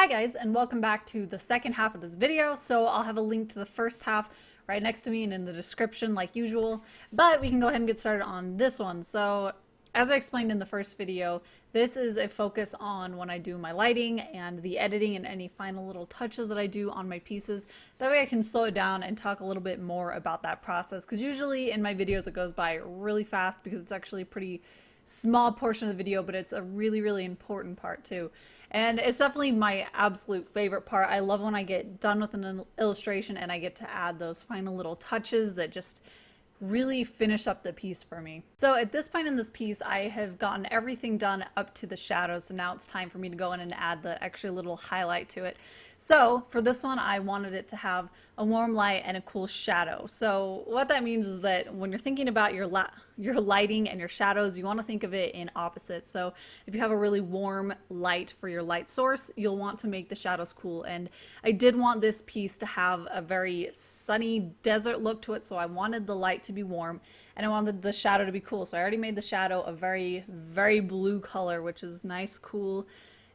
Hi guys, and welcome back to the second half of this video. So I'll have a link to the first half right next to me and in the description like usual, but we can go ahead and get started on this one. So as I explained in the first video, this is a focus on when I do my lighting and the editing and any final little touches that I do on my pieces. That way I can slow it down and talk a little bit more about that process, because usually in my videos it goes by really fast because it's actually a pretty small portion of the video, but it's a really important part too. And it's definitely my absolute favorite part. I love when I get done with an illustration and I get to add those final little touches that just really finish up the piece for me. So at this point in this piece, I have gotten everything done up to the shadows. So now it's time for me to go in and add the extra little highlight to it. So for this one, I wanted it to have a warm light and a cool shadow. So what that means is that when you're thinking about your lighting and your shadows, you want to think of it in opposites. So if you have a really warm light for your light source, you'll want to make the shadows cool. And I did want this piece to have a very sunny desert look to it. So I wanted the light to be warm and I wanted the shadow to be cool. So I already made the shadow a very blue color, which is nice, cool.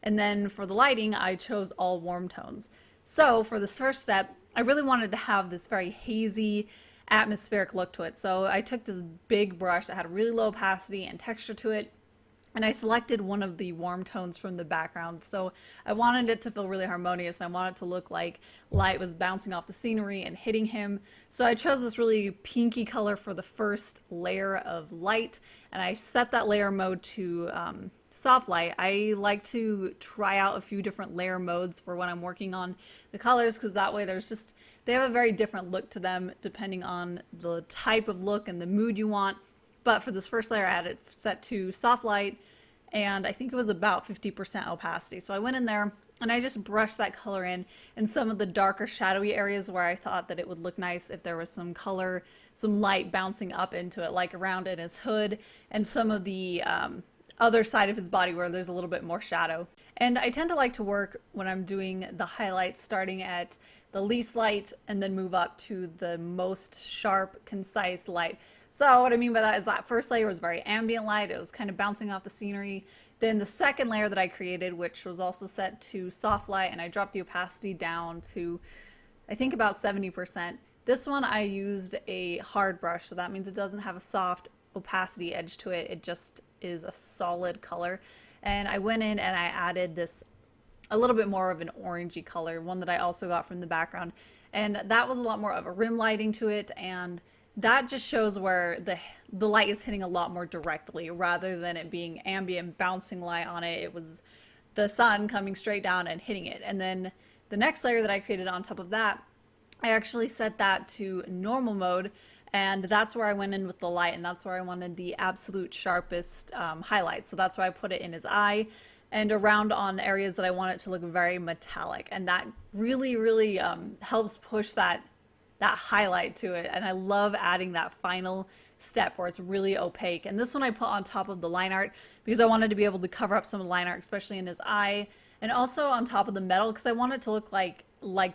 And then for the lighting, I chose all warm tones. So for this first step, I really wanted to have this very hazy, atmospheric look to it. So I took this big brush that had a really low opacity and texture to it, and I selected one of the warm tones from the background. So I wanted it to feel really harmonious, and I wanted it to look like light was bouncing off the scenery and hitting him. So I chose this really pinky color for the first layer of light, and I set that layer mode to soft light. I like to try out a few different layer modes for when I'm working on the colors, because that way they have a very different look to them depending on the type of look and the mood you want. But for this first layer, I had it set to soft light, and I think it was about 50% opacity. So I went in there and I just brushed that color in some of the darker shadowy areas where I thought that it would look nice if there was some color, some light bouncing up into it, like around in his hood and some of the other side of his body where there's a little bit more shadow. And I tend to like to work when I'm doing the highlights starting at the least light and then move up to the most sharp, concise light. So what I mean by that is that first layer was very ambient light. It was kind of bouncing off the scenery. Then the second layer that I created, which was also set to soft light, and I dropped the opacity down to, I think, about 70%. This one I used a hard brush, so that means it doesn't have a soft opacity edge to it. It just is a solid color. And I went in and I added this a little bit more of an orangey color, one that I also got from the background. And that was a lot more of a rim lighting to it, and that just shows where the light is hitting a lot more directly rather than it being ambient bouncing light on it. It was the sun coming straight down and hitting it. And then the next layer that I created on top of that, I actually set that to normal mode, and that's where I went in with the light, and that's where I wanted the absolute sharpest highlight. So that's why I put it in his eye and around on areas that I want it to look very metallic, and that really helps push that highlight to it. And I love adding that final step where it's really opaque. And this one I put on top of the line art because I wanted to be able to cover up some of the line art, especially in his eye, and also on top of the metal because I wanted it to look like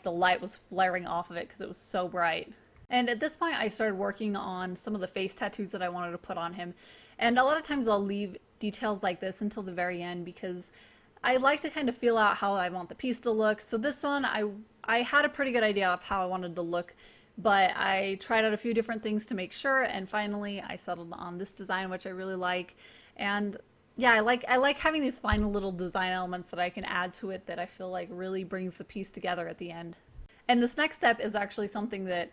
the light was flaring off of it because it was so bright. And at this point I started working on some of the face tattoos that I wanted to put on him. And a lot of times I'll leave details like this until the very end because I like to kind of feel out how I want the piece to look. So this one I had a pretty good idea of how I wanted to look, but I tried out a few different things to make sure, and finally I settled on this design, which I really like. And yeah, I like having these final little design elements that I can add to it that I feel like really brings the piece together at the end. And this next step is actually something that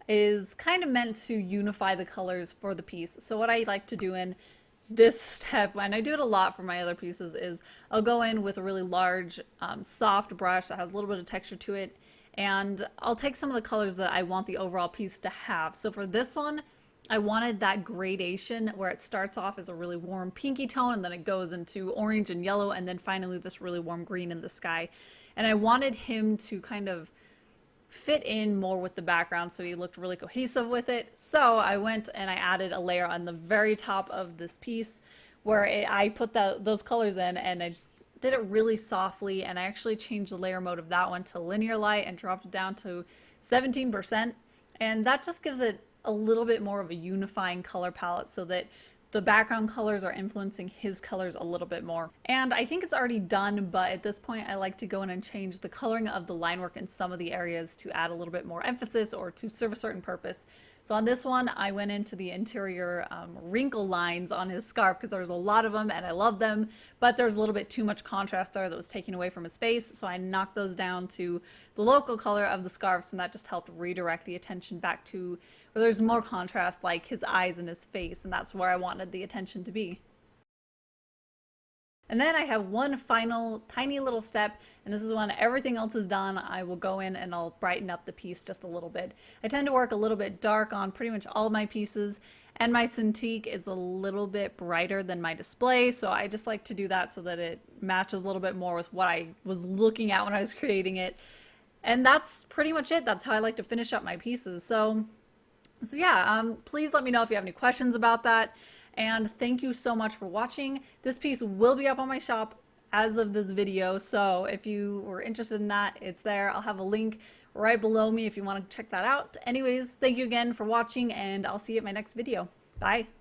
is kind of meant to unify the colors for the piece. So what I like to do in this step, and I do it a lot for my other pieces, is I'll go in with a really large soft brush that has a little bit of texture to it, and I'll take some of the colors that I want the overall piece to have. So for this one, I wanted that gradation where it starts off as a really warm pinky tone and then it goes into orange and yellow and then finally this really warm green in the sky. And I wanted him to kind of fit in more with the background so he looked really cohesive with it. So I went and I added a layer on the very top of this piece where I put those colors in, and I did it really softly, and I actually changed the layer mode of that one to linear light and dropped it down to 17%, and that just gives it a little bit more of a unifying color palette so that the background colors are influencing his colors a little bit more. And I think it's already done, but at this point I like to go in and change the coloring of the line work in some of the areas to add a little bit more emphasis or to serve a certain purpose. So on this one, I went into the interior wrinkle lines on his scarf because there was a lot of them and I love them, but there's a little bit too much contrast there that was taking away from his face. So I knocked those down to the local color of the scarves, and that just helped redirect the attention back to where there's more contrast, like his eyes and his face, and that's where I wanted the attention to be. And then I have one final tiny little step, and this is when everything else is done. I will go in and I'll brighten up the piece just a little bit. I tend to work a little bit dark on pretty much all of my pieces, and my Cintiq is a little bit brighter than my display, so I just like to do that so that it matches a little bit more with what I was looking at when I was creating it. And that's pretty much it. That's how I like to finish up my pieces. So yeah, please let me know if you have any questions about that. And thank you so much for watching. This piece will be up on my shop as of this video, so if you were interested in that, it's there. I'll have a link right below me if you want to check that out. Anyways, thank you again for watching, and I'll see you at my next video. Bye!